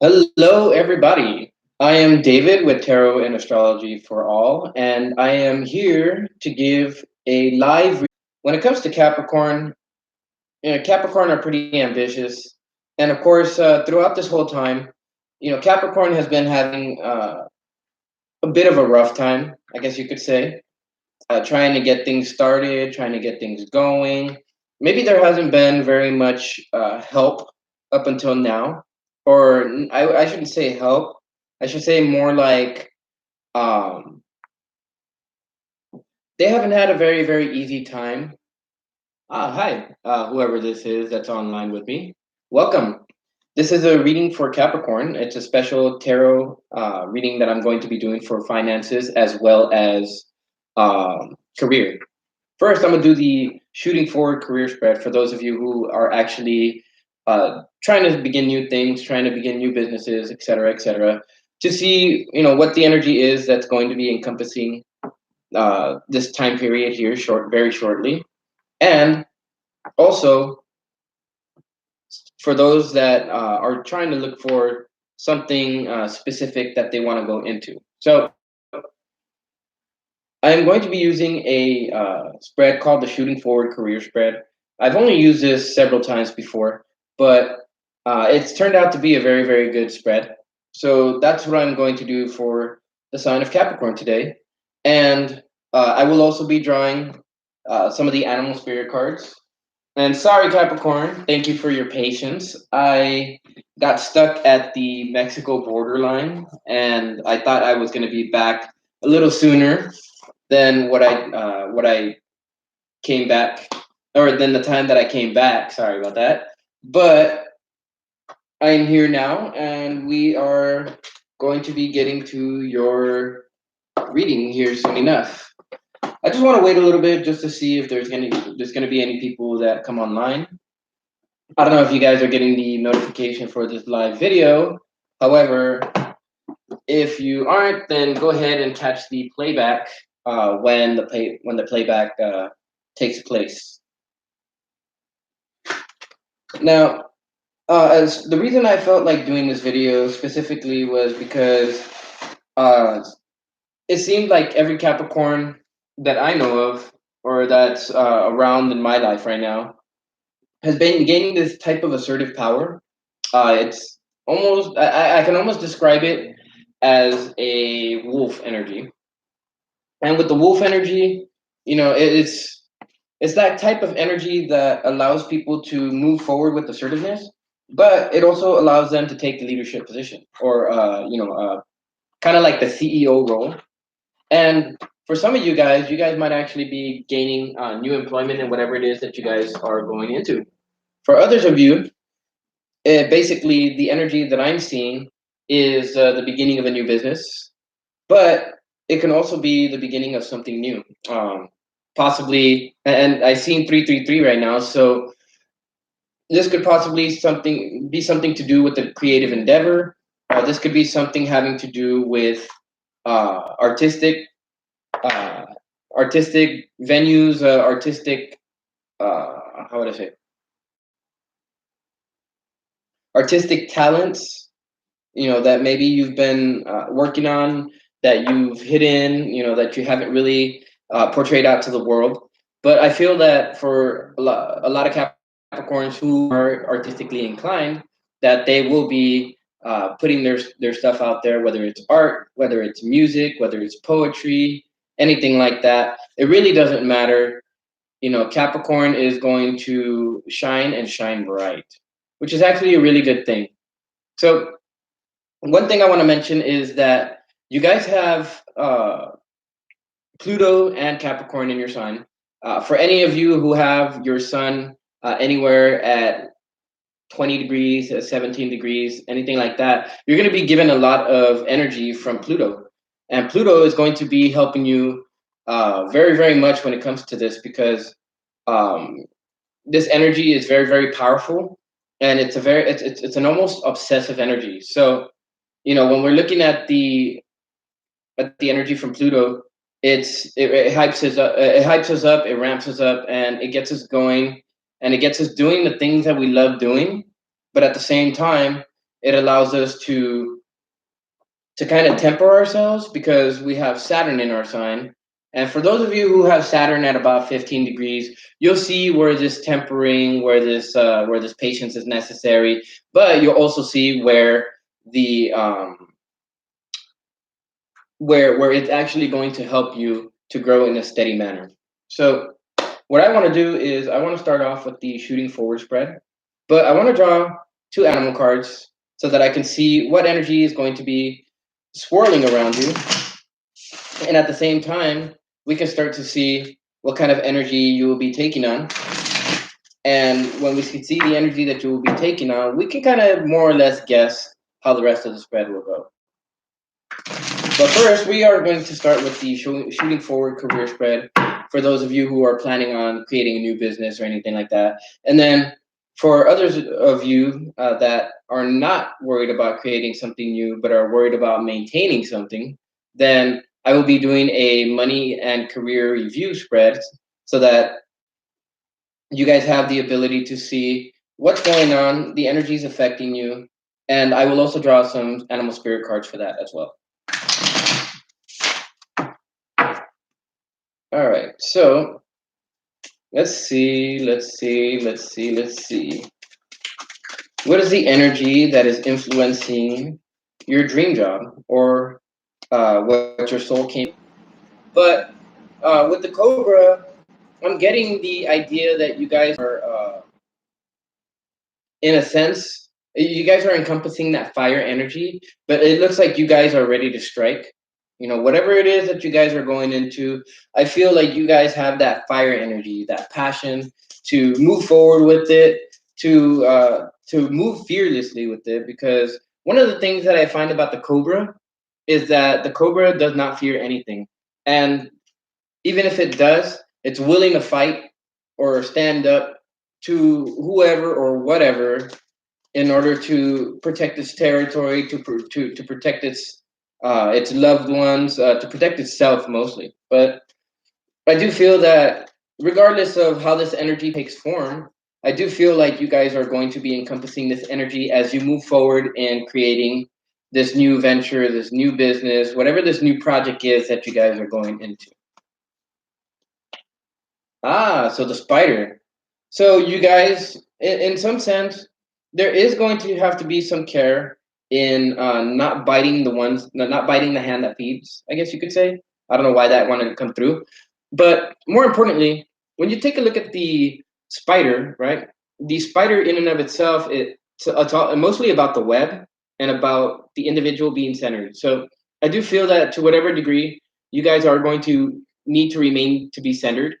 Hello, everybody. I am David with Tarot and Astrology for All, and I am here to give a live. When it comes to Capricorn, Capricorn are pretty ambitious, and of course, throughout this whole time, Capricorn has been having a bit of a rough time, I guess you could say, trying to get things started, trying to get things going. Maybe there hasn't been very much help up until now, or I shouldn't say help. I should say more like um, they haven't had a very easy time. Hi, whoever this is that's online with me. Welcome. This is a reading for Capricorn. It's a special tarot reading that I'm going to be doing for finances as well as career. First, I'm gonna do the shooting forward career spread for those of you who are actually trying to begin new things, trying to begin new businesses, et cetera, to see what the energy is that's going to be encompassing this time period here, very shortly, and also for those that are trying to look for something specific that they want to go into. So I'm going to be using a spread called the Shooting Forward Career Spread. I've only used this several times before, but it's turned out to be a very good spread. So that's what I'm going to do for the sign of Capricorn today. And I will also be drawing some of the animal spirit cards. And sorry, Capricorn, thank you for your patience. I got stuck at the Mexico borderline, and I thought I was going to be back a little sooner than what I came back, or than the time that I came back. Sorry about that, but I'm here now, and we are going to be getting to your reading here soon enough. I just want to wait a little bit just to see if there's gonna be any people that come online. I don't know if you guys are getting the notification for this live video. However, if you aren't, then go ahead and catch the playback when the playback takes place. Now, as the reason I felt like doing this video specifically was because uh, it seemed like every Capricorn that I know of or that's around in my life right now has been gaining this type of assertive power. It's almost I can almost describe it as a wolf energy. And with the wolf energy, it's that type of energy that allows people to move forward with assertiveness, but it also allows them to take the leadership position or kind of like the CEO role. And for some of you guys might actually be gaining new employment in whatever it is that you guys are going into. For others of you, basically the energy that I'm seeing is the beginning of a new business, but it can also be the beginning of something new. Possibly, and I seen 333 right now, so this could possibly something to do with the creative endeavor. This could be something having to do with artistic uh, artistic venues, artistic how would I say artistic talents. That maybe you've been working on, that you've hidden, that you haven't really portrayed out to the world. But I feel that for a lot of Capricorns who are artistically inclined, that they will be putting their stuff out there, whether it's art, whether it's music, whether it's poetry, anything like that. It really doesn't matter. Capricorn is going to shine and shine bright, which is actually a really good thing. So one thing I want to mention is that you guys have Pluto and Capricorn in your sign. For any of you who have your sun anywhere at 20 degrees, 17 degrees, anything like that, you're going to be given a lot of energy from Pluto. And Pluto is going to be helping you very much when it comes to this because um, this energy is very powerful, and it's an almost obsessive energy. So when we're looking at the energy from Pluto, it hypes us up, it ramps us up, and it gets us going, and it gets us doing the things that we love doing. But at the same time, it allows us to kind of temper ourselves because we have Saturn in our sign. And for those of you who have Saturn at about 15 degrees, you'll see where this tempering, where this patience is necessary. But you'll also see where the where it's actually going to help you to grow in a steady manner. So what I want to do is I want to start off with the shooting forward spread, but I want to draw two animal cards so that I can see what energy is going to be swirling around you. And at the same time, we can start to see what kind of energy you will be taking on. And when we can see the energy that you will be taking on, we can kind of more or less guess how the rest of the spread will go. But first, we are going to start with the shooting forward career spread for those of you who are planning on creating a new business or anything like that. And then for others of you that are not worried about creating something new, but are worried about maintaining something, then I will be doing a money and career review spread so that you guys have the ability to see what's going on, the energy is affecting you, and I will also draw some animal spirit cards for that as well. All right, so let's see. What is the energy that is influencing your dream job or what your soul came? But with the Cobra, I'm getting the idea that you guys are, in a sense, you guys are encompassing that fire energy, but it looks like you guys are ready to strike. You know, whatever it is that you guys are going into, I feel like you guys have that fire energy, that passion to move forward with it, to move fearlessly with it. Because one of the things that I find about the Cobra is that the Cobra does not fear anything, and even if it does, it's willing to fight or stand up to whoever or whatever in order to protect its territory, to protect its loved ones, to protect itself mostly. But I do feel that regardless of how this energy takes form, I do feel like you guys are going to be encompassing this energy as you move forward in creating this new venture, this new business, whatever this new project is that you guys are going into. Ah, so the spider. So you guys, in some sense, there is going to have to be some care in not biting not biting the hand that feeds. I guess you could say. I don't know why that wanted to come through, but more importantly, when you take a look at the spider, right? The spider in and of itself, it's all, mostly about the web and about the individual being centered. So I do feel that to whatever degree you guys are going to need to remain to be centered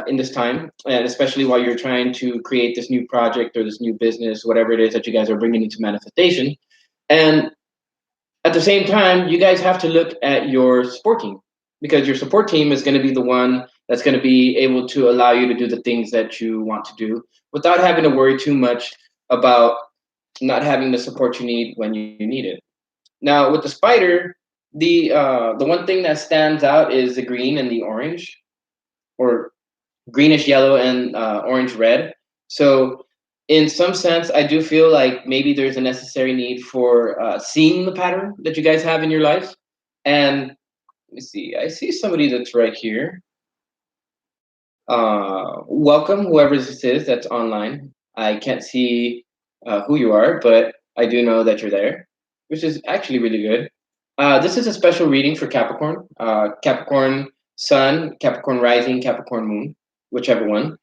in this time, and especially while you're trying to create this new project or this new business, whatever it is that you guys are bringing into manifestation. And at the same time, you guys have to look at your support team because your support team is going to be the one that's going to be able to allow you to do the things that you want to do without having to worry too much about not having the support you need when you need it. Now, with the spider, the one thing that stands out is the green and the orange, or greenish yellow and orange red. So in some sense, I do feel like maybe there's a necessary need for seeing the pattern that you guys have in your life. And let me see, I see somebody that's right here. Welcome, whoever this is that's online. I can't see who you are, but I do know that you're there, which is actually really good. This is a special reading for Capricorn, Capricorn Sun, Capricorn Rising, Capricorn Moon, whichever one.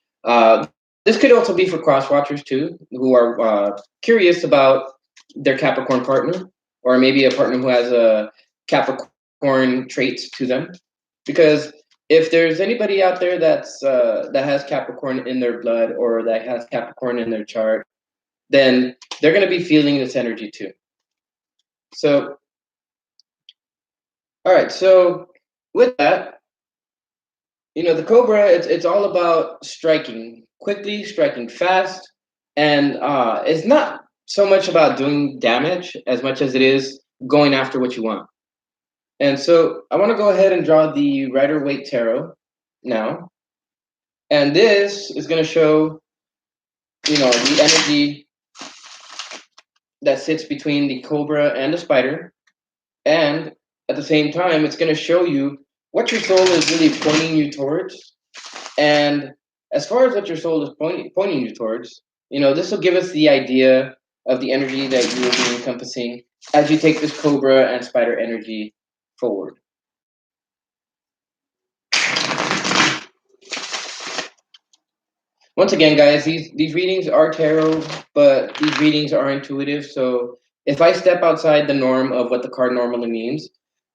This could also be for cross watchers too, who are curious about their Capricorn partner, or maybe a partner who has a Capricorn traits to them. Because if there's anybody out there that has Capricorn in their blood or that has Capricorn in their chart, then they're going to be feeling this energy too. So, all right. So with that, you know, the Cobra, it's all about striking quickly, striking fast, and it's not so much about doing damage as much as it is going after what you want. And so I want to go ahead and draw the Rider Waite Tarot now. And this is going to show, you know, the energy that sits between the cobra and the spider, and at the same time, it's going to show you what your soul is really pointing you towards. And as far as what your soul is pointing you towards, this will give us the idea of the energy that you will be encompassing as you take this cobra and spider energy forward. Once again, guys, these readings are tarot, but these readings are intuitive. So if I step outside the norm of what the card normally means,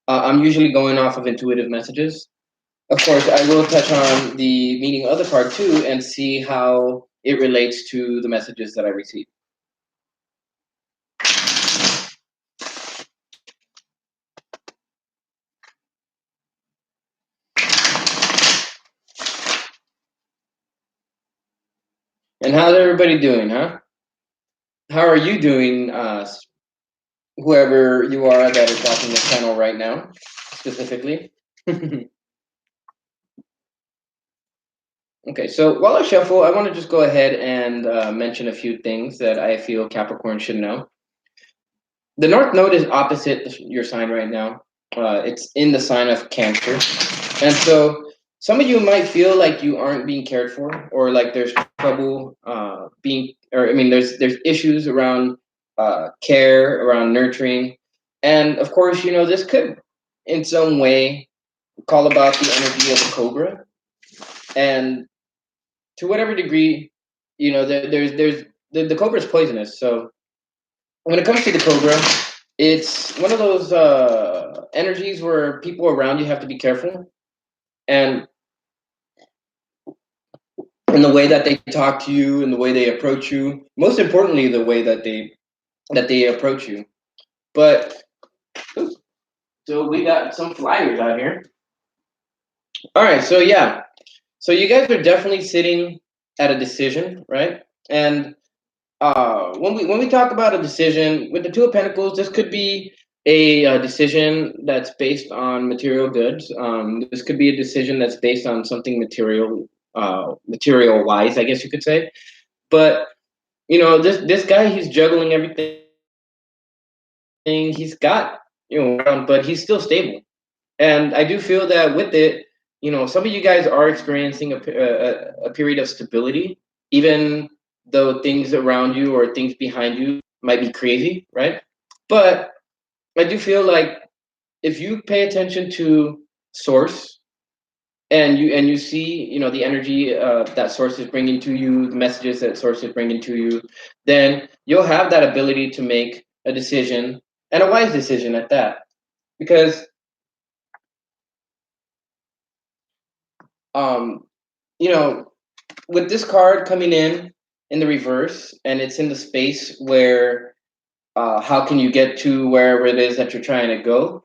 I'm usually going off of intuitive messages. Of course, I will touch on the meaning of the card too and see how it relates to the messages that I receive. And how's everybody doing, huh? How are you doing, whoever you are that is watching this channel right now, specifically? Okay, so while I shuffle, I want to just go ahead and mention a few things that I feel Capricorn should know. The North Node is opposite your sign right now. It's in the sign of Cancer. And so some of you might feel like you aren't being cared for, or like there's trouble or I mean, there's issues around care, around nurturing. And of course, this could in some way call about the energy of a cobra. And to whatever degree, there's the cobra is poisonous. So when it comes to the cobra, it's one of those energies where people around you have to be careful, and in the way that they talk to you, and the way they approach you. Most importantly, the way that they approach you. But so we got some flyers out here. All right, so yeah, so you guys are definitely sitting at a decision, right? And when we talk about a decision with the Two of Pentacles, this could be a decision that's based on material goods. This could be a decision that's based on something material wise, I guess you could say. But this guy, he's juggling everything. He's got around, but he's still stable. And I do feel that with it, some of you guys are experiencing a period of stability, even though things around you or things behind you might be crazy, right? But I do feel like if you pay attention to source, and you see the energy that source is bringing to you, the messages that source is bringing to you, then you'll have that ability to make a decision, and a wise decision at that. Because um you know with this card coming in the reverse, and it's in the space where how can you get to wherever it is that you're trying to go.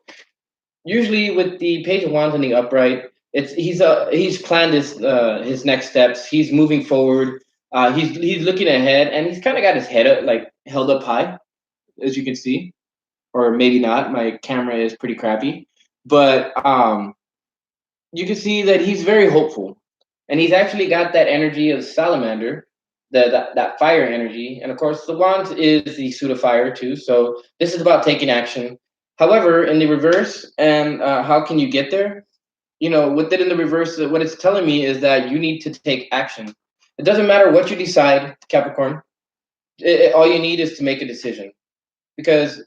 Usually with the Page of Wands in the upright, he's planned his next steps. He's moving forward. He's looking ahead, and he's kind of got his head like held up high, as you can see, or maybe not. My camera is pretty crappy, but you can see that he's very hopeful, and he's actually got that energy of salamander, that fire energy, and of course the wand is the suit of fire too. So this is about taking action. However, in the reverse, and how can you get there? With it in the reverse, what it's telling me is that you need to take action. It doesn't matter what you decide, Capricorn. All you need is to make a decision, because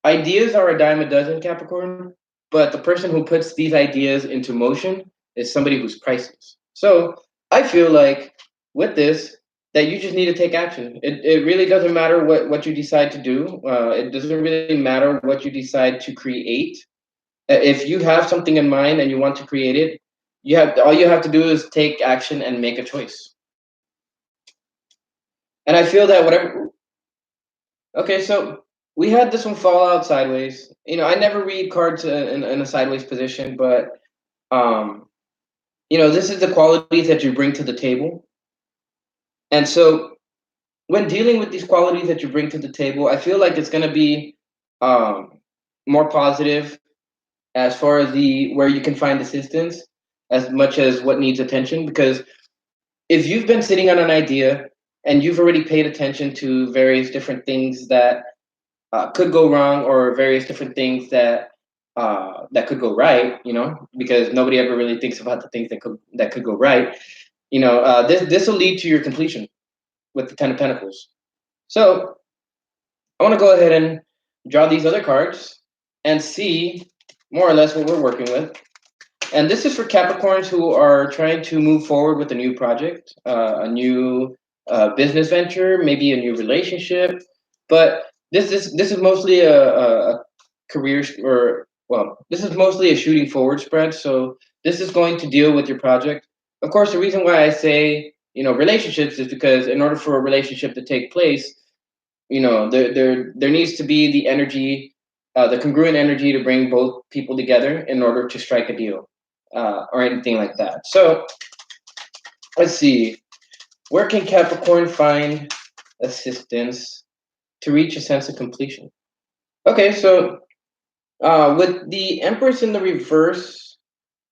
ideas are a dime a dozen, Capricorn, but the person who puts these ideas into motion is somebody who's priceless. So I feel like with this, that you just need to take action. It really doesn't matter what you decide to do. It doesn't really matter what you decide to create. If you have something in mind and you want to create it, all you have to do is take action and make a choice. And I feel that whatever. Okay, so we had this one fall out sideways. I never read cards in a sideways position, but um, this is the qualities that you bring to the table. And so when dealing with these qualities that you bring to the table, I feel like it's going to be um, more positive as far as the where you can find assistance as much as what needs attention. Because if you've been sitting on an idea and you've already paid attention to various different things that could go wrong, or various different things that could go right. Because nobody ever really thinks about the things that could go right. This will lead to your completion with the Ten of Pentacles. So I want to go ahead and draw these other cards and see more or less what we're working with. And this is for Capricorns who are trying to move forward with a new project, a new business venture, maybe a new relationship. But this is mostly a career, or well, this is mostly a shooting forward spread. So this is going to deal with your project. Of course, the reason why I say relationships is because in order for a relationship to take place, there needs to be the energy, the congruent energy to bring both people together in order to strike a deal, or anything like that. So let's see, where can Capricorn find assistance to reach a sense of completion? Okay, so with the Empress in the reverse,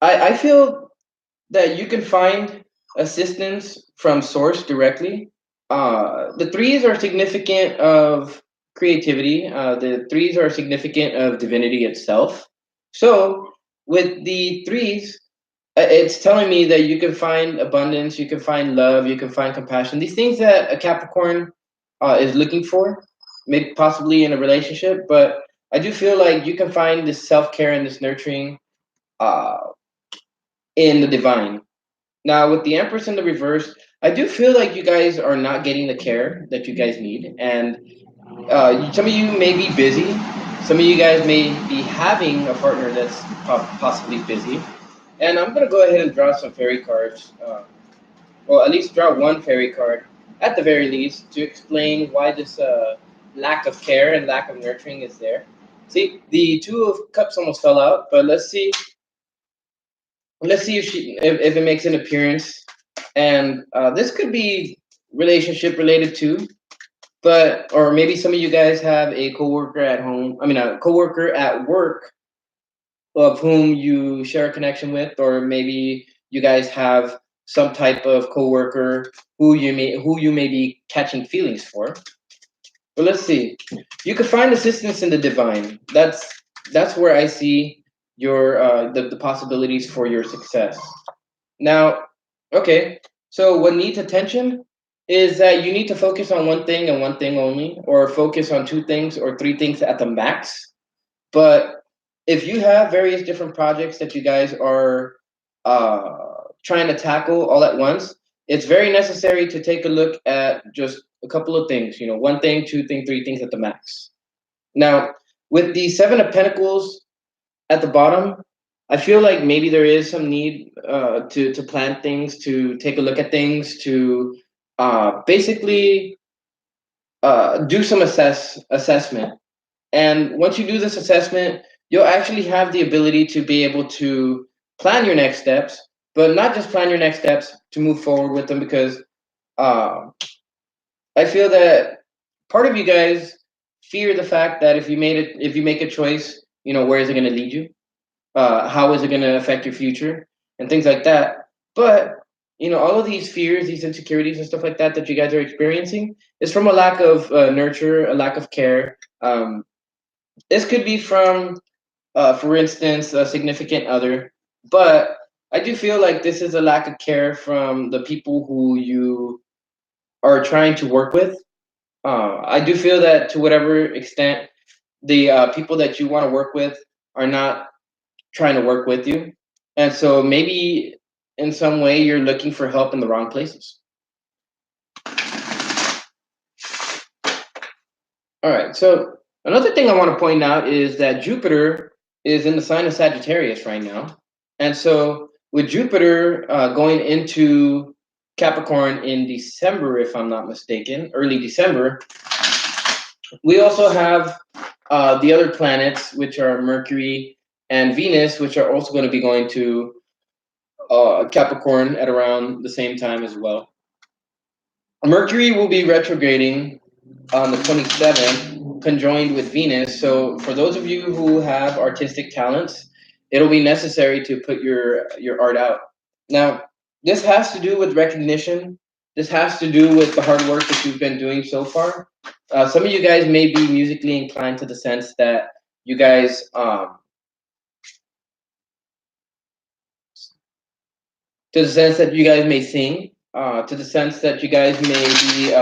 I feel that you can find assistance from source directly. The threes are significant of creativity. The threes are significant of divinity itself. So with the threes, it's telling me that you can find abundance, you can find love, you can find compassion. These things that a Capricorn is looking for, maybe possibly in a relationship. But I do feel like you can find this self care and this nurturing uh, in the divine. Now, with the Empress in the reverse, I do feel like you guys are not getting the care that you guys need. And some of you may be busy. Some of you guys may be having a partner that's possibly busy. And I'm going to go ahead and draw some fairy cards. Well, at least draw one fairy card, at the very least, to explain why this lack of care and lack of nurturing is there. See, the Two of Cups almost fell out, but let's see if it makes an appearance. And this could be relationship related too, but or maybe some of you guys have a coworker at home. I mean, a coworker at work of whom you share a connection with, or maybe you guys have some type of coworker who you may be catching feelings for. But let's see. You could find assistance in the divine. That's where I see the possibilities for your success. Now, okay, so what needs attention is that you need to focus on one thing and one thing only, or focus on two things or three things at the max. But if you have various different projects that you guys are uh, trying to tackle all at once, it's very necessary to take a look at just a couple of things. One thing, two things, three things at the max. Now, with the Seven of Pentacles at the bottom, I feel like maybe there is some need to plan things, to take a look at things, to basically do some assessment. And once you do this assessment, you'll actually have the ability to be able to plan your next steps, but not just plan your next steps, to move forward with them. Because uh, I feel that part of you guys fear the fact that if you make a choice, where is it going to lead you? How is it going to affect your future and things like that. But all of these fears, these insecurities and stuff like that you guys are experiencing is from a lack of nurture, a lack of care. This could be from, for instance, a significant other. But I do feel like this is a lack of care from the people who you are trying to work with. I do feel that to whatever extent the people that you want to work with are not trying to work with you. And so maybe in some way you're looking for help in the wrong places. All right. So another thing I want to point out is that Jupiter is in the sign of Sagittarius right now. And so with Jupiter going into Capricorn in December, if I'm not mistaken, early December, we also have the other planets, which are Mercury and Venus, which are also going to be going to Capricorn at around the same time as well. Mercury will be retrograding on the 27th, conjoined with Venus. So for those of you who have artistic talents, it'll be necessary to put your art out. Now, this has to do with recognition. This has to do with the hard work that you've been doing so far. Some of you guys may be musically inclined to the sense that you guys, to the sense that you guys may sing, to the sense that you guys may be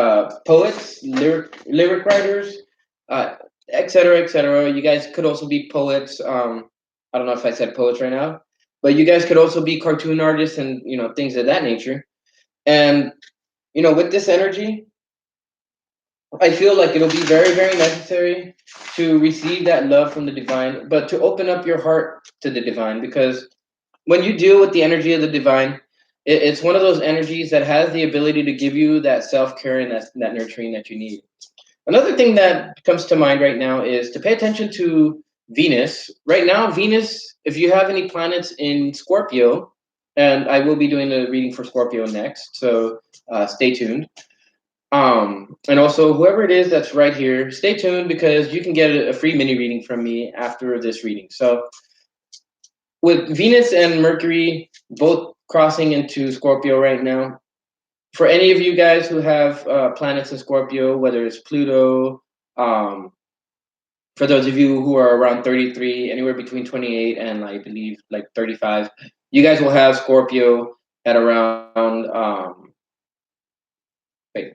poets, lyric writers, uh, et cetera, et cetera. You guys could also be poets. I don't know if I said poets right now, but you guys could also be cartoon artists and things of that nature. And with this energy, I feel like it'll be very, very necessary to receive that love from the divine, but to open up your heart to the divine, because when you deal with the energy of the divine, it's one of those energies that has the ability to give you that self care and that nurturing that you need. Another thing that comes to mind right now is to pay attention to Venus. Right now, Venus, if you have any planets in Scorpio, and I will be doing a reading for Scorpio next, so stay tuned. And also, whoever it is that's right here, stay tuned because you can get a free mini reading from me after this reading. So, with Venus and Mercury both crossing into Scorpio right now, for any of you guys who have planets in Scorpio, whether it's Pluto, um, for those of you who are around 33, anywhere between 28 and I believe like 35, you guys will have Scorpio at around wait,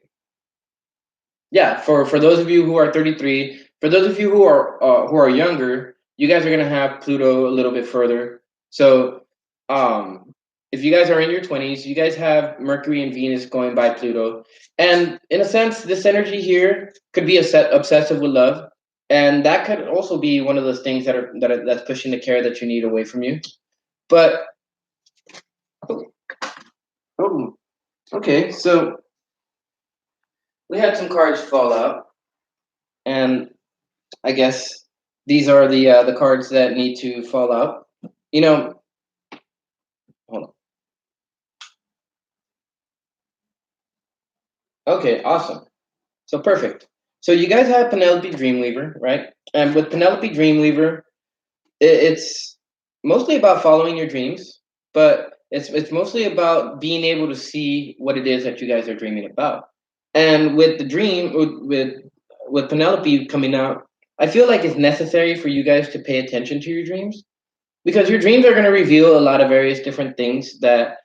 yeah, for those of you who are 33, for those of you who are younger, you guys are gonna have Pluto a little bit further. So, um, if you guys are in your 20s, you guys have Mercury and Venus going by Pluto, and in a sense, this energy here could be obsessive with love, and that could also be one of those things that's pushing the care that you need away from you. But oh, okay, so we had some cards fall out, and I guess these are the cards that need to fall out. You know, hold on. Okay, awesome. So perfect. So you guys have Penelope Dreamweaver, right? And with Penelope Dreamweaver, it's mostly about following your dreams, but it's mostly about being able to see what it is that you guys are dreaming about. And with the dream with Penelope coming out, I feel like it's necessary for you guys to pay attention to your dreams because your dreams are going to reveal a lot of various different things that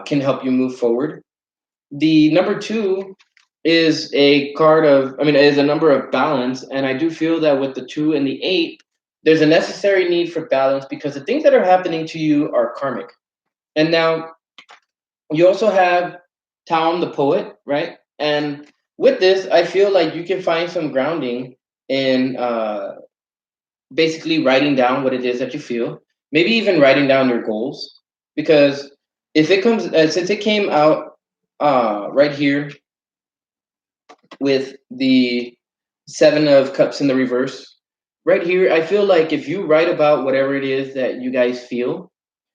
can help you move forward. The number two is a card of, I mean, is a number of balance, and I do feel that with the two and the eight, there's a necessary need for balance because the things that are happening to you are karmic. And now you also have Tom the poet, right? And with this, I feel like you can find some grounding in basically writing down what it is that you feel, maybe even writing down your goals. Because if it comes, since it came out right here with the Seven of Cups in the reverse, right here, I feel like if you write about whatever it is that you guys feel,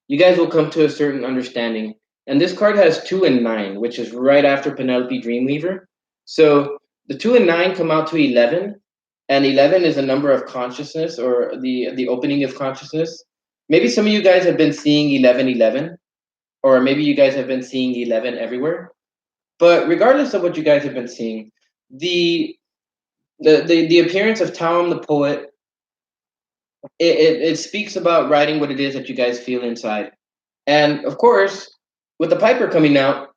you guys will come to a certain understanding. And this card has 2 and 9, which is right after Penelope Dreamweaver. So the 2 and 9 come out to 11, and 11 is a number of consciousness or the opening of consciousness. Maybe some of you guys have been seeing 1111, or maybe you guys have been seeing 11 everywhere. But regardless of what you guys have been seeing, the the appearance of Tom the poet, it speaks about writing what it is that you guys feel inside. And of course, with the Piper coming out,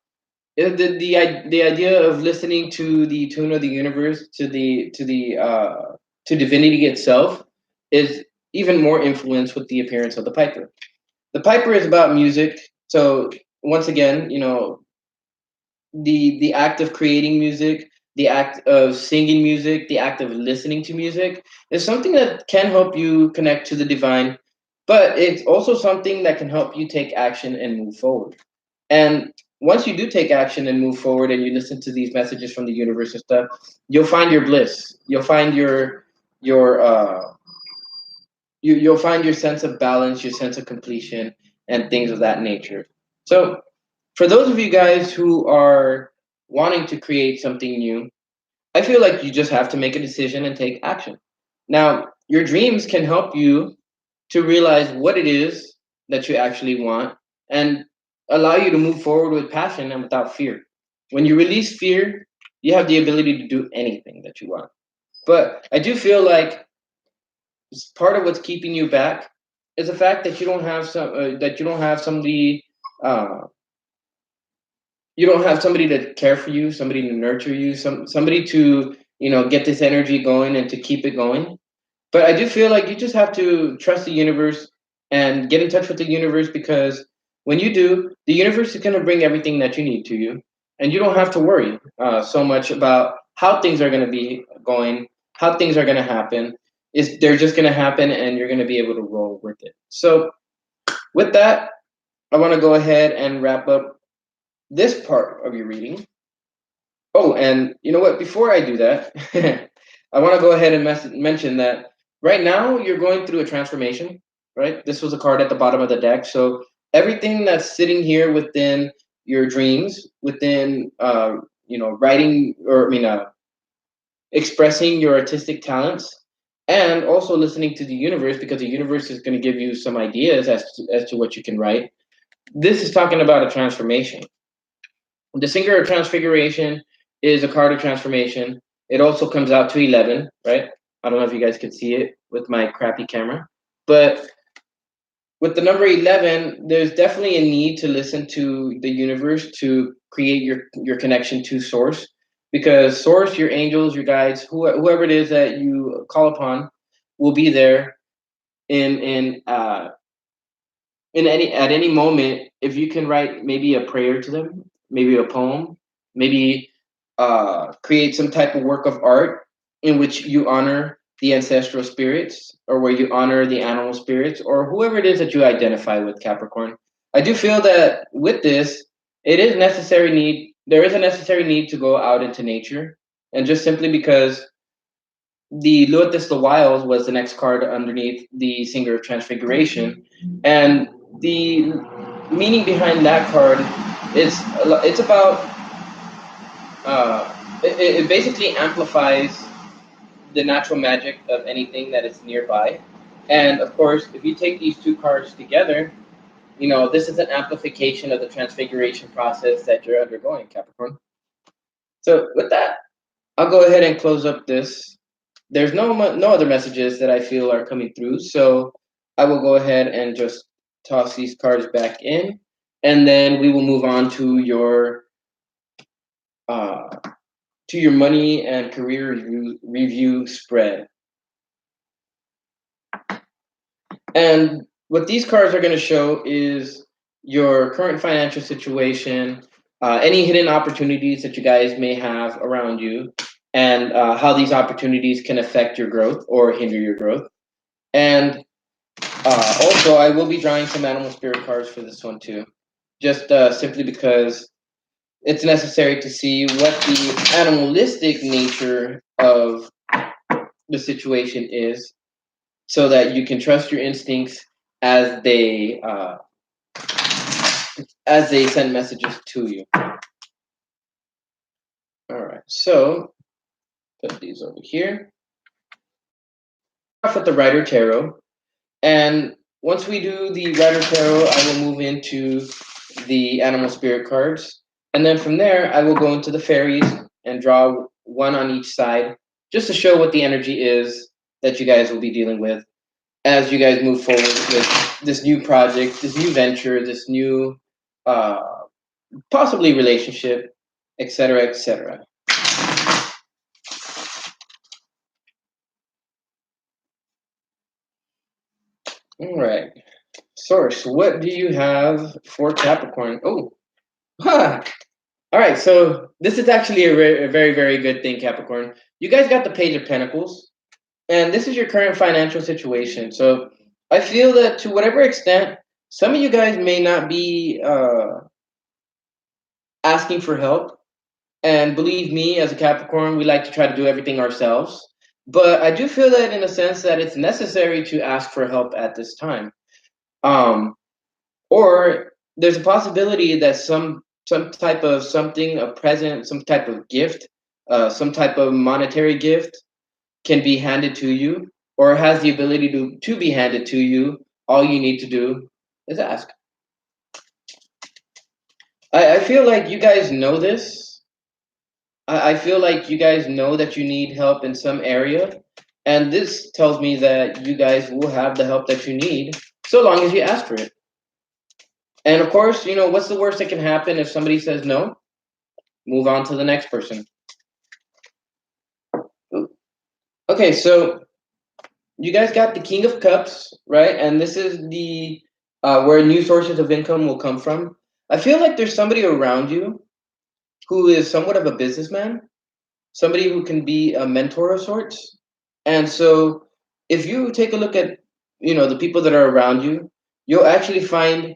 the idea of listening to the tune of the universe, to divinity itself, is even more influenced with the appearance of the Piper. The Piper is about music. So once again, the act of creating music, the act of singing music, the act of listening to music is something that can help you connect to the divine, but it's also something that can help you take action and move forward. And once you do take action and move forward and you listen to these messages from the universe and stuff, you'll find your bliss. You'll find you'll find your sense of balance, your sense of completion, and things of that nature. So for those of you guys who are wanting to create something new, I feel like you just have to make a decision and take action. Now, your dreams can help you to realize what it is that you actually want and allow you to move forward with passion and without fear. When you release fear, you have the ability to do anything that you want. But I do feel like part of what's keeping you back is the fact that you don't have somebody uh, you don't have somebody to care for you, somebody to nurture you, somebody to get this energy going and to keep it going. But I do feel like you just have to trust the universe and get in touch with the universe, because when you do, the universe is going to bring everything that you need to you, and you don't have to worry so much about how things are going to be going, how things are going to happen. Is they're just going to happen, and you're going to be able to roll with it. So with that, I want to go ahead and wrap up this part of your reading. Oh, and you know what? Before I do that, I want to go ahead and mention that right now you're going through a transformation, right? This was a card at the bottom of the deck. So everything that's sitting here within your dreams, within, writing, or, expressing your artistic talents, and also listening to the universe, because the universe is going to give you some ideas as to what you can write. This is talking about a transformation. The Singer of Transfiguration is a card of transformation. It also comes out to 11, right? I don't know if you guys could see it with my crappy camera. But with the number 11, there's definitely a need to listen to the universe to create your connection to Source. Because Source, your angels, your guides, whoever it is that you call upon, will be there in in uh, in any at any moment. If you can write maybe a prayer to them, maybe a poem, maybe create some type of work of art in which you honor the ancestral spirits, or where you honor the animal spirits, or whoever it is that you identify with, Capricorn. I do feel that with this, there is a necessary need to go out into nature, and just simply because the Lotus the Wild was the next card underneath the Singer of Transfiguration, and the meaning behind that card is it's about it basically amplifies the natural magic of anything that is nearby, and of course, if you take these two cards together, this is an amplification of the transfiguration process that you're undergoing, Capricorn. So with that, I'll go ahead and close up this. There's no other messages that I feel are coming through, so I will go ahead and just toss these cards back in, and then we will move on uh, to your money and career review spread. And what these cards are going to show is your current financial situation, any hidden opportunities that you guys may have around you, and how these opportunities can affect your growth or hinder your growth. And also, I will be drawing some animal spirit cards for this one too, just simply because it's necessary to see what the animalistic nature of the situation is, so that you can trust your instincts as they send messages to you. All right, so put these over here. Off with the Rider Tarot, and once we do the Rider Tarot, I will move into the animal spirit cards, and then from there, I will go into the fairies and draw one on each side, just to show what the energy is that you guys will be dealing with as you guys move forward with this new project, this new venture, this new uh, possibly relationship, etc., etc. All right, Source, what do you have for Capricorn? Oh, huh. All right, so this is actually a very, very good thing, Capricorn. You guys got the Page of Pentacles, and this is your current financial situation. So I feel that to whatever extent, some of you guys may not be asking for help. And believe me, as a Capricorn, we like to try to do everything ourselves. But I do feel that in a sense that it's necessary to ask for help at this time. Um, or there's a possibility that some type of something, a present, some type of gift, some type of monetary gift can be handed to you, or has the ability to be handed to you. All you need to do is ask. I feel like you guys know this. I feel like you guys know that you need help in some area, and this tells me that you guys will have the help that you need so long as you ask for it. And of course, what's the worst that can happen if somebody says no? Move on to the next person. Okay, so you guys got the King of Cups, right? And this is the where new sources of income will come from. I feel like there's somebody around you who is somewhat of a businessman, somebody who can be a mentor of sorts. And so if you take a look at, the people that are around you, you'll actually find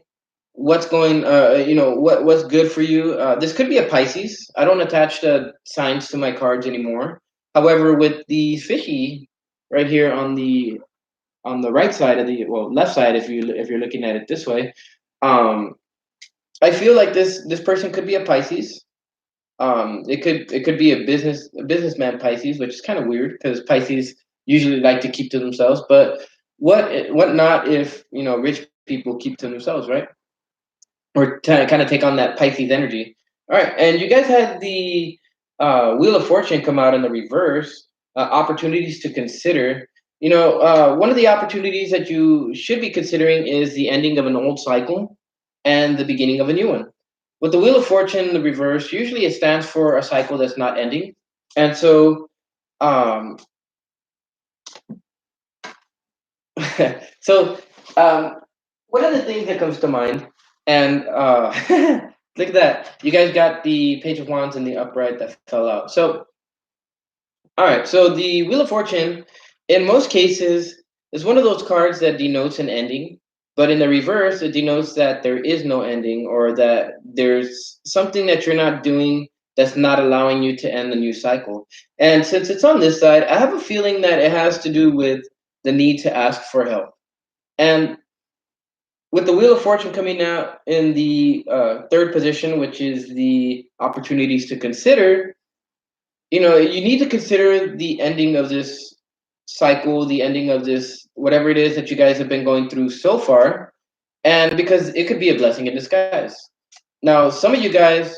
what's going what's good for you. This could be a Pisces. I don't attach the signs to my cards anymore. However, with the fishy right here on the right side of the, well, left side, if you're looking at it this way, um I feel like this person could be a Pisces. It could be a businessman Pisces, which is kind of weird because Pisces usually like to keep to themselves. But what not if rich people keep to themselves, right? Or kind of take on that Pisces energy. All right, and you guys had the Wheel of Fortune come out in the reverse. Opportunities to consider. One of the opportunities that you should be considering is the ending of an old cycle and the beginning of a new one. With the Wheel of Fortune in the reverse, usually it stands for a cycle that's not ending, and so um, so one of the things that comes to mind, and look at that, you guys got the Page of Wands in the upright that fell out. So, all right, so the Wheel of Fortune, in most cases, is one of those cards that denotes an ending, but in the reverse, it denotes that there is no ending or that there's something that you're not doing that's not allowing you to end the new cycle. And since it's on this side, I have a feeling that it has to do with the need to ask for help. And with the Wheel of Fortune coming out in the third position, which is the opportunities to consider, you need to consider the ending of this cycle, the ending of this, whatever it is that you guys have been going through so far, and because it could be a blessing in disguise. Now, some of you guys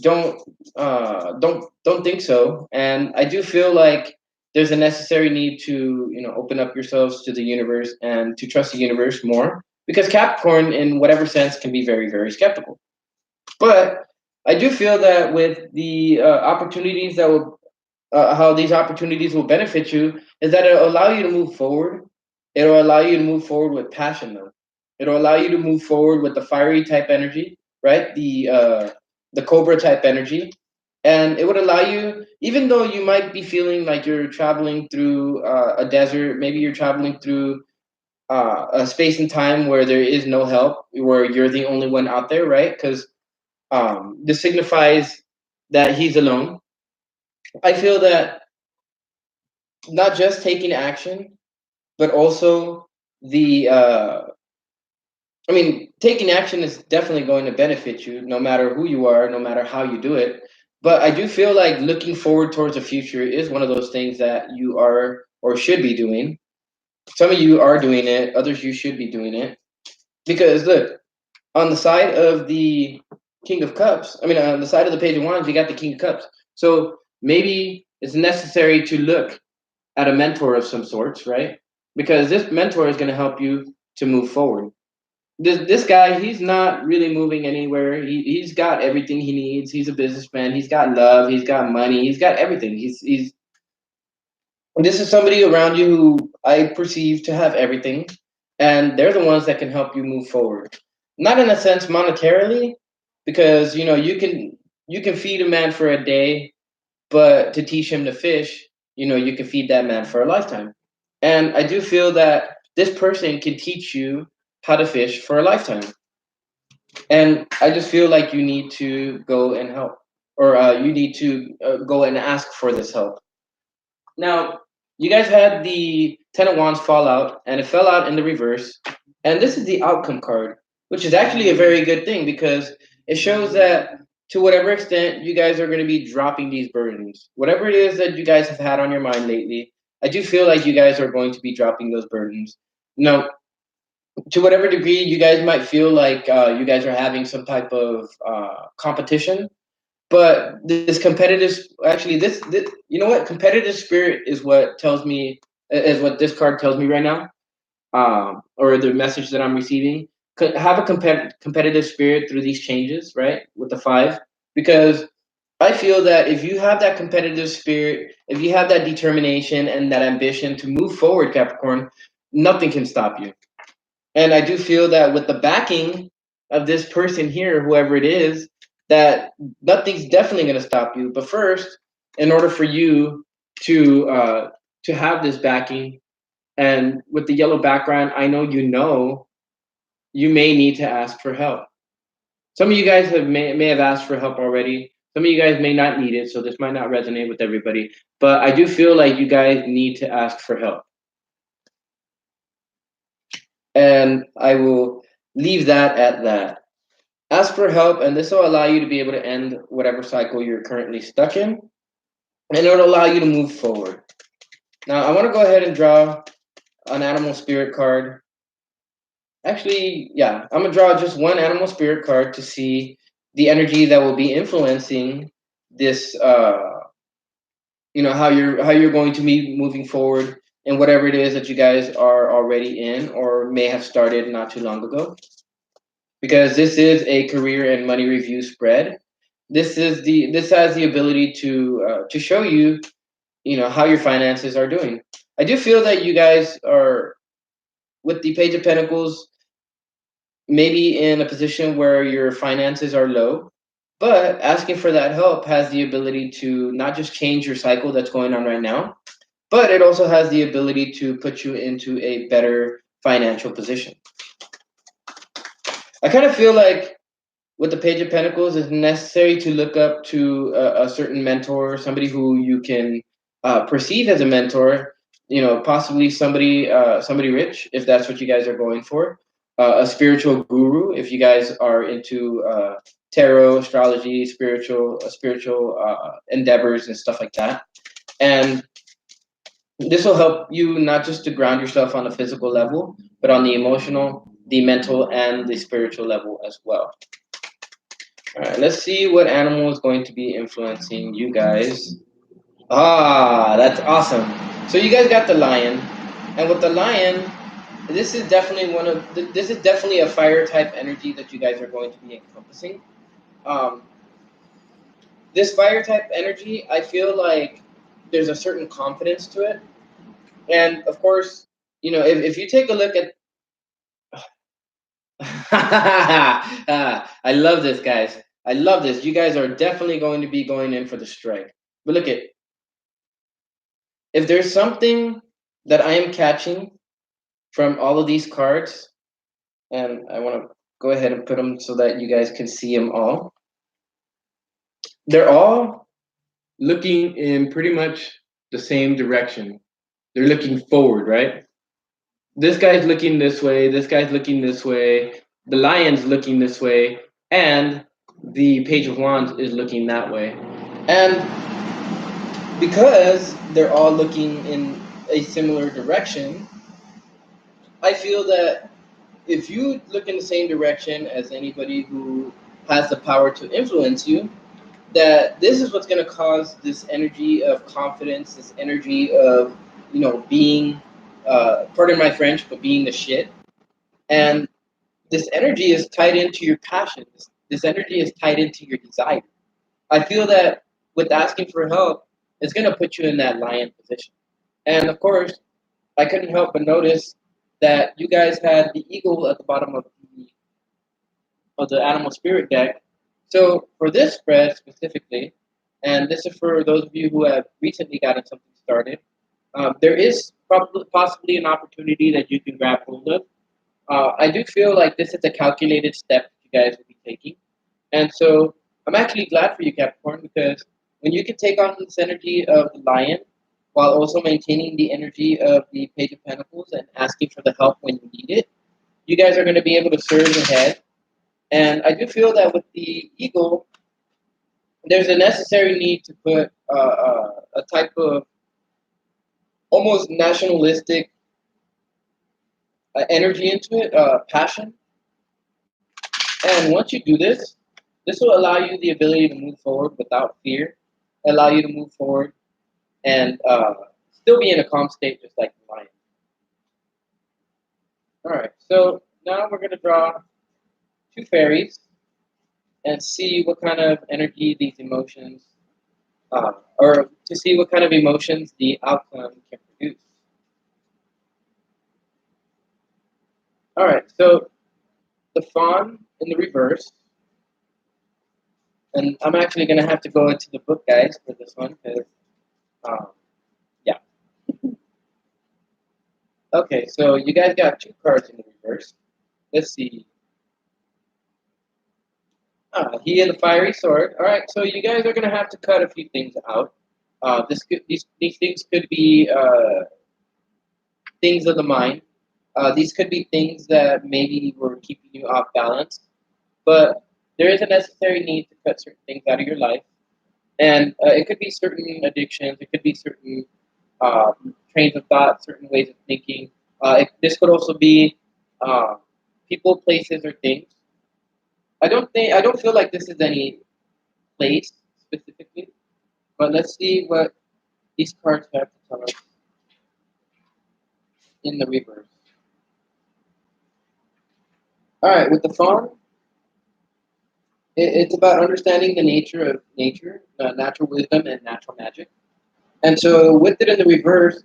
don't don't think so, and I do feel like there's a necessary need to open up yourselves to the universe and to trust the universe more because Capricorn, in whatever sense, can be very very skeptical. But I do feel that with the opportunities that will how these opportunities will benefit you is that it'll allow you to move forward. It'll allow you to move forward with passion, though. It'll allow you to move forward with the fiery type energy, right? The Cobra type energy, and it would allow you, even though you might be feeling like you're traveling through a desert, maybe you're traveling through a space and time where there is no help, where you're the only one out there, right? Because this signifies that he's alone. I feel that not just taking action, but also the I mean, taking action is definitely going to benefit you, no matter who you are, no matter how you do it. But I do feel like looking forward towards the future is one of those things that you are or should be doing. Some of you are doing it, others you should be doing it. Because look, on the side of the King of Cups, I mean, on the side of the Page of Wands, you got the King of Cups. So maybe it's necessary to look at a mentor of some sorts, right? Because this mentor is going to help you to move forward. This guy, he's not really moving anywhere. He's got everything he needs. He's a businessman. He's got love. He's got money. He's got everything. He's this is somebody around you who I perceive to have everything, and they're the ones that can help you move forward. Not in a sense monetarily, because you can feed a man for a day, but to teach him to fish, you can feed that man for a lifetime. And I do feel that this person can teach you how to fish for a lifetime. And I just feel like you need to go and help, or you need to go and ask for this help. Now, you guys had the Ten of Wands fall out, and it fell out in the reverse. And this is the outcome card, which is actually a very good thing because it shows that to whatever extent you guys are going to be dropping these burdens, whatever it is that you guys have had on your mind lately, I do feel like you guys are going to be dropping those burdens. Now, to whatever degree you guys might feel like you guys are having some type of competition, But this competitive, actually, this you know what? Competitive spirit is what tells me, is what this card tells me right now, or the message that I'm receiving. Have a competitive spirit through these changes, right? With the five, because I feel that if you have that competitive spirit, if you have that determination and that ambition to move forward, Capricorn, nothing can stop you. And I do feel that with the backing of this person here, whoever it is, that nothing's definitely going to stop you. But first, in order for you to have this backing, and with the yellow background, I know you may need to ask for help. Some of you guys may have asked for help already. Some of you guys may not need it, so this might not resonate with everybody. But I do feel like you guys need to ask for help. And I will leave that at that. Ask for help, and this will allow you to be able to end whatever cycle you're currently stuck in, and it'll allow you to move forward. Now, I want to go ahead and draw an animal spirit card. Actually, yeah, I'm gonna draw just one animal spirit card to see the energy that will be influencing this. How you're going to be moving forward in whatever it is that you guys are already in or may have started not too long ago. Because this is a career and money review spread. This has the ability to show you, how your finances are doing. I do feel that you guys are, with the Page of Pentacles, maybe in a position where your finances are low, but asking for that help has the ability to not just change your cycle that's going on right now, but it also has the ability to put you into a better financial position. I kind of feel like with the Page of Pentacles, it's necessary to look up to a certain mentor, somebody who you can perceive as a mentor. Possibly somebody rich, if that's what you guys are going for. A spiritual guru, if you guys are into tarot, astrology, spiritual endeavors and stuff like that. And this will help you not just to ground yourself on a physical level, but on the emotional, the mental, and the spiritual level as well. All right, let's see what animal is going to be influencing you guys. Ah, that's awesome. So you guys got the lion, and with the lion, this is definitely a fire type energy that you guys are going to be encompassing. Um, this fire type energy, I feel like there's a certain confidence to it, and of course, if you take a look at I love this, guys. I love this. You guys are definitely going to be going in for the strike. But look at, if there's something that I am catching from all of these cards, and I want to go ahead and put them so that you guys can see them all. They're all looking in pretty much the same direction. They're looking forward, right? This guy's looking this way, this guy's looking this way, the lion's looking this way, and the Page of Wands is looking that way. And because they're all looking in a similar direction, I feel that if you look in the same direction as anybody who has the power to influence you, that this is what's going to cause this energy of confidence, this energy of, being, pardon my French, but being the shit. And this energy is tied into your passions. This energy is tied into your desire. I feel that with asking for help, it's going to put you in that lion position. And of course, I couldn't help but notice that you guys had the eagle at the bottom of the animal spirit deck. So for this spread specifically, and this is for those of you who have recently gotten something started, there is probably possibly an opportunity that you can grab hold of. I do feel like this is a calculated step that you guys will be taking. And so I'm actually glad for you, Capricorn, because when you can take on this energy of the lion while also maintaining the energy of the Page of Pentacles and asking for the help when you need it, you guys are going to be able to surge ahead. And I do feel that with the eagle, there's a necessary need to put a type of almost nationalistic energy into it, passion. And once you do this, This will allow you the ability to move forward without fear, allow you to move forward and still be in a calm state, just like the lion. All right, so now we're going to draw two fairies and see what kind of energy these emotions, or to see what kind of emotions the outcome can produce. All right, so the fawn in the reverse, and I'm actually going to have to go into the book, guys, for this one because, um, yeah. Okay, so you guys got two cards in the reverse. Let's see. He had the fiery sword. All right, so you guys are going to have to cut a few things out. These things could be things of the mind. These could be things that maybe were keeping you off balance, but there is a necessary need to cut certain things out of your life. And it could be certain addictions, it could be certain trains of thought, certain ways of thinking. This could also be uh, people, places, or things. I don't feel like this is any place specifically, but let's see what these cards have to tell us in the reverse. All right, with the fawn, it's about understanding the nature of nature, natural wisdom, and natural magic. And so, with it in the reverse,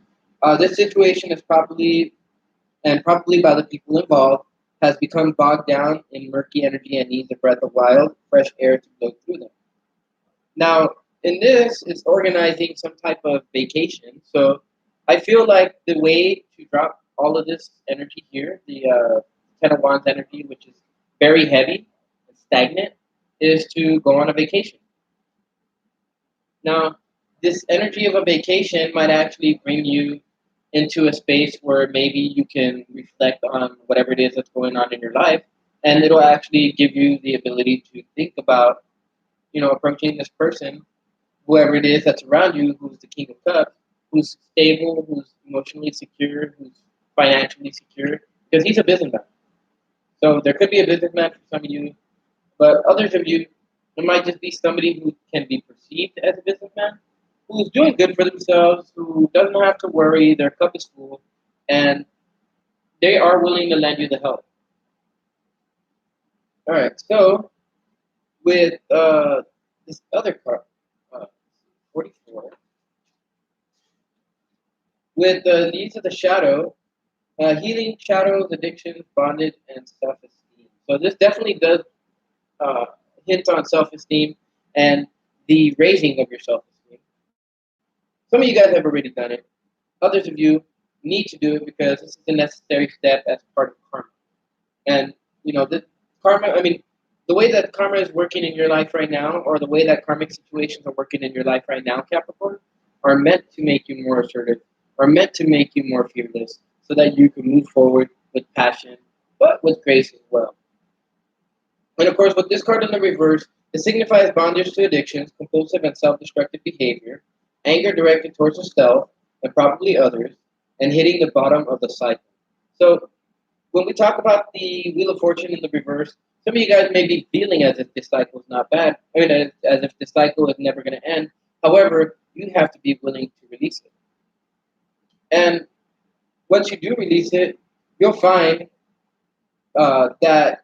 this situation is probably, and probably by the people involved, has become bogged down in murky energy and needs a breath of wild, fresh air to blow through them. Now, in this, it's organizing some type of vacation. So, I feel like the way to drop all of this energy here, the Ten of Wands energy, which is very heavy and stagnant, is to go on a vacation. Now, this energy of a vacation might actually bring you into a space where maybe you can reflect on whatever it is that's going on in your life, and it'll actually give you the ability to think about, approaching this person, whoever it is that's around you, who's the King of Cups, who's stable, who's emotionally secure, who's financially secure, because he's a businessman. So there could be a businessman for some of you, but others of you, it might just be somebody who can be perceived as a businessman, who's doing good for themselves, who doesn't have to worry, their cup is full, and they are willing to lend you the help. All right, so with this other card, uh, 44, with the Needs of the Shadow, healing shadows, addictions, bondage, and self esteem. So this definitely does uh, hint on self esteem and the raising of your self esteem. Some of you guys have already done it. Others of you need to do it because this is a necessary step as part of karma. And the karma. I mean, the way that karma is working in your life right now, or the way that karmic situations are working in your life right now, Capricorn, are meant to make you more assertive, are meant to make you more fearless, so that you can move forward with passion, but with grace as well. And of course, with this card in the reverse, it signifies bondage to addictions, compulsive and self-destructive behavior, anger directed towards yourself and probably others, and hitting the bottom of the cycle. So when we talk about the Wheel of Fortune in the reverse, some of you guys may be feeling as if this cycle is not bad. I mean, as if this cycle is never going to end. However, you have to be willing to release it. And once you do release it, you'll find that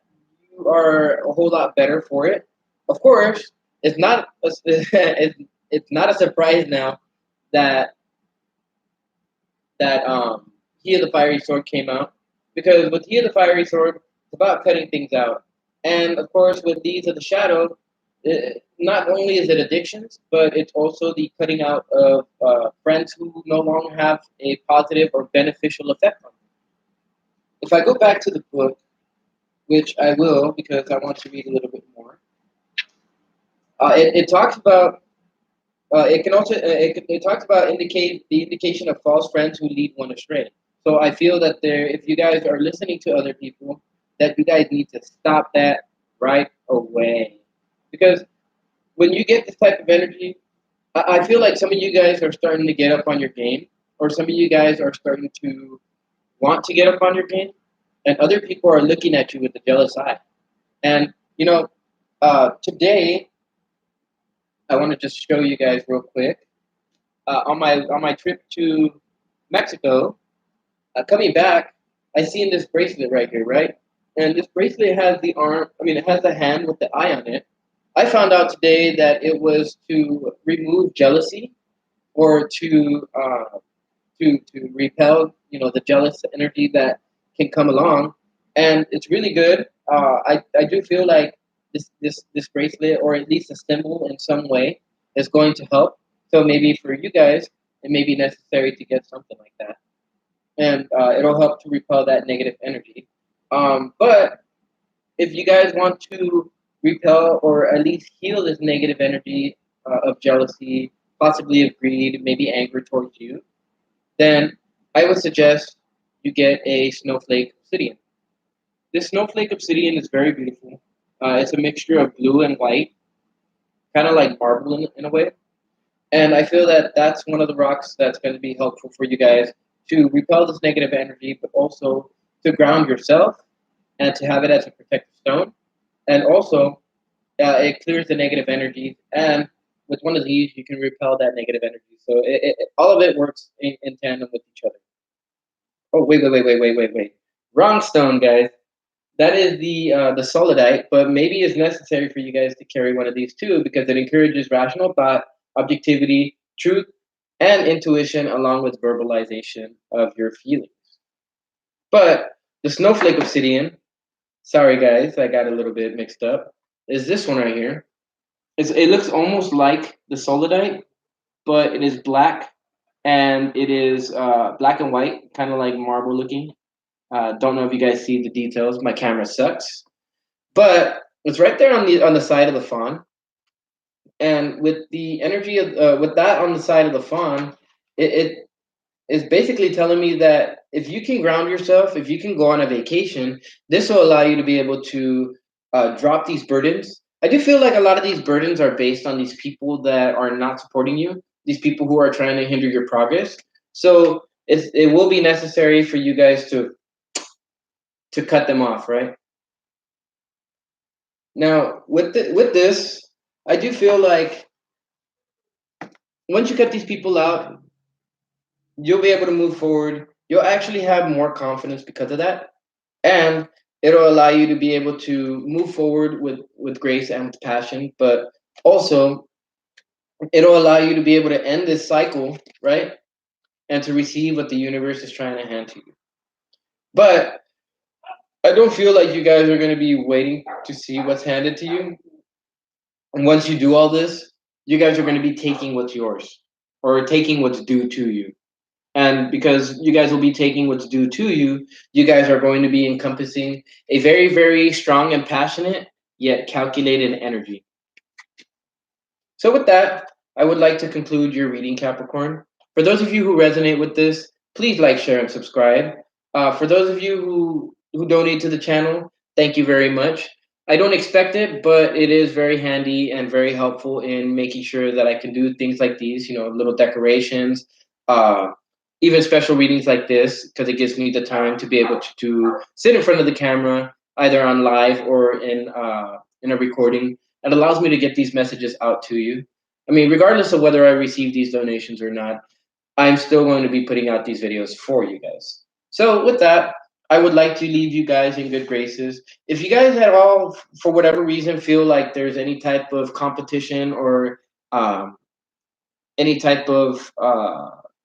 you are a whole lot better for it. Of course, it's not a surprise now that He of the Fiery Sword came out, because with He of the Fiery Sword, it's about cutting things out, and of course with Deeds of the Shadow, not only is it addictions, but it's also the cutting out of friends who no longer have a positive or beneficial effect on you. If I go back to the book, which I will because I want to read a little bit more. It talks about it can also it talks about indicate the indication of false friends who lead one astray. So I feel that if you guys are listening to other people, that you guys need to stop that right away, because when you get this type of energy, I feel like some of you guys are starting to get up on your game, or some of you guys are starting to want to get up on your game, and other people are looking at you with a jealous eye. And Today, I want to just show you guys real quick. On my trip to Mexico, coming back, I seen this bracelet right here, right? And this bracelet has the arm. I mean, it has the hand with the eye on it. I found out today that it was to remove jealousy or to repel, the jealous energy that can come along, and it's really good. I do feel like this bracelet, or at least a symbol in some way, is going to help. So maybe for you guys, it may be necessary to get something like that, and it'll help to repel that negative energy. But if you guys want to repel or at least heal this negative energy of jealousy, possibly of greed, maybe anger towards you, then I would suggest you get a snowflake obsidian. This snowflake obsidian is very beautiful. It's a mixture of blue and white, kind of like marble in a way. And I feel that that's one of the rocks that's going to be helpful for you guys to repel this negative energy, but also to ground yourself and to have it as a protective stone. And also, it clears the negative energy. And with one of these, you can repel that negative energy. So all of it works in tandem with each other. Oh, wait. Wrong stone, guys. That is the solidite, but maybe it's necessary for you guys to carry one of these too because it encourages rational thought, objectivity, truth, and intuition, along with verbalization of your feelings. But the snowflake obsidian, sorry guys, I got a little bit mixed up, is this one right here. It looks almost like the solidite, but it is black and it is black and white, kind of like marble looking. Don't know if you guys see the details. My camera sucks, but it's right there on the side of the fawn. And with the energy of with that on the side of the fawn, it is basically telling me that if you can ground yourself, if you can go on a vacation, this will allow you to be able to drop these burdens. I do feel like a lot of these burdens are based on these people that are not supporting you, these people who are trying to hinder your progress. So it will be necessary for you guys to cut them off, right? Now, with this, I do feel like once you cut these people out, you'll be able to move forward. You'll actually have more confidence because of that, and it'll allow you to be able to move forward with grace and with passion. But also, it'll allow you to be able to end this cycle, right, and to receive what the universe is trying to hand to you. But I don't feel like you guys are going to be waiting to see what's handed to you. And once you do all this, you guys are going to be taking what's yours or taking what's due to you. And because you guys will be taking what's due to you, you guys are going to be encompassing a very, very strong and passionate, yet calculated energy. So, with that, I would like to conclude your reading, Capricorn. For those of you who resonate with this, please like, share, and subscribe. For those of you who donate to the channel, thank you very much. I don't expect it, but it is very handy and very helpful in making sure that I can do things like these, little decorations, uh, even special readings like this, because it gives me the time to be able to sit in front of the camera, either on live or in a recording. It allows me to get these messages out to you. I mean, regardless of whether I receive these donations or not, I'm still going to be putting out these videos for you guys. So with that, I would like to leave you guys in good graces. If you guys at all, for whatever reason, feel like there's any type of competition or um, any type of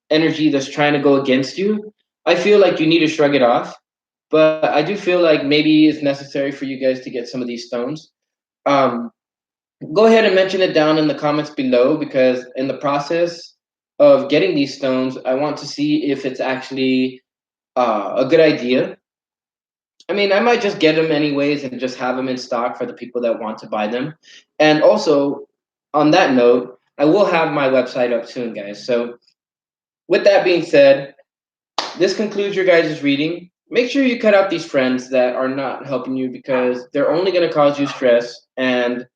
energy that's trying to go against you, I feel like you need to shrug it off. But I do feel like maybe it's necessary for you guys to get some of these stones. Um, Go ahead and mention it down in the comments below because in the process of getting these stones, I want to see if it's actually a good idea. I mean, I might just get them anyways and just have them in stock for the people that want to buy them. And also, on that note, I will have my website up soon, guys. So, with that being said, this concludes your guys' reading. Make sure you cut out these friends that are not helping you because they're only going to cause you stress and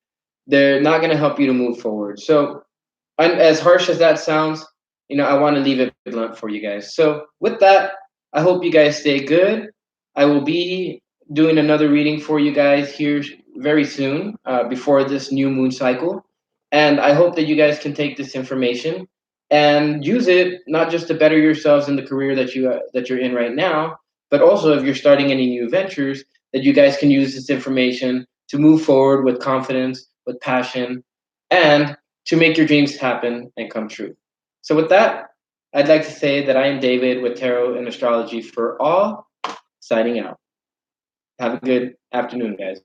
they're not going to help you to move forward. So, and as harsh as that sounds, I want to leave it blunt for you guys. So, with that, I hope you guys stay good. I will be doing another reading for you guys here very soon, before this new moon cycle. And I hope that you guys can take this information and use it not just to better yourselves in the career that you're in right now, but also if you're starting any new ventures, that you guys can use this information to move forward with confidence, with passion, and to make your dreams happen and come true. So, with that, I'd like to say that I am David with Tarot and Astrology for All, signing out. Have a good afternoon, guys.